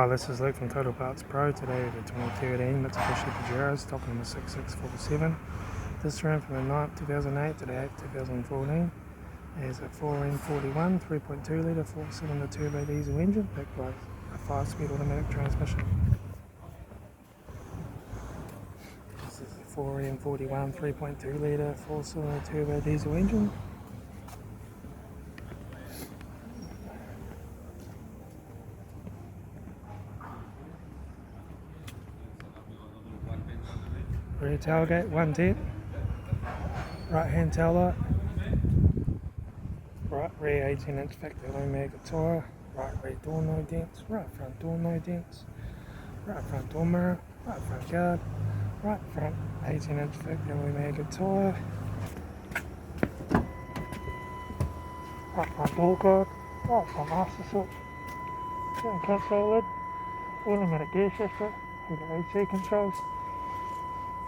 This is Luke from Total Parts Pro. Today with the 2013 Mitsubishi Pajero, stock number 6647. This ran from the 9th 2008 to the 8th 2014. It is a 4N41 3.2 litre 4-cylinder turbo diesel engine backed by a 5-speed automatic transmission. This is a 4N41 3.2 litre 4-cylinder turbo diesel engine. Rear tailgate, 1 dent, right hand tail light, right rear 18-inch factory low tyre, right rear door no dents, right front door no dents, right front door mirror, right front guard, right front 18-inch factory low tyre, right front door guard, right front master switch, steering console lid, automatic gear shifter, heated AC controls,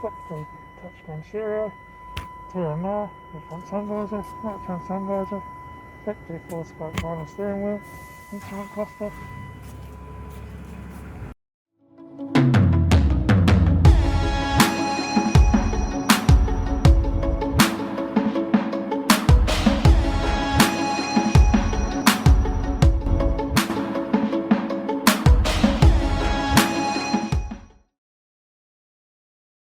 flip-screen touchscreen stereo, tyre mirror, the front sun visor, right front sun visor, factory 4-spoke vinyl steering wheel, instrument cluster,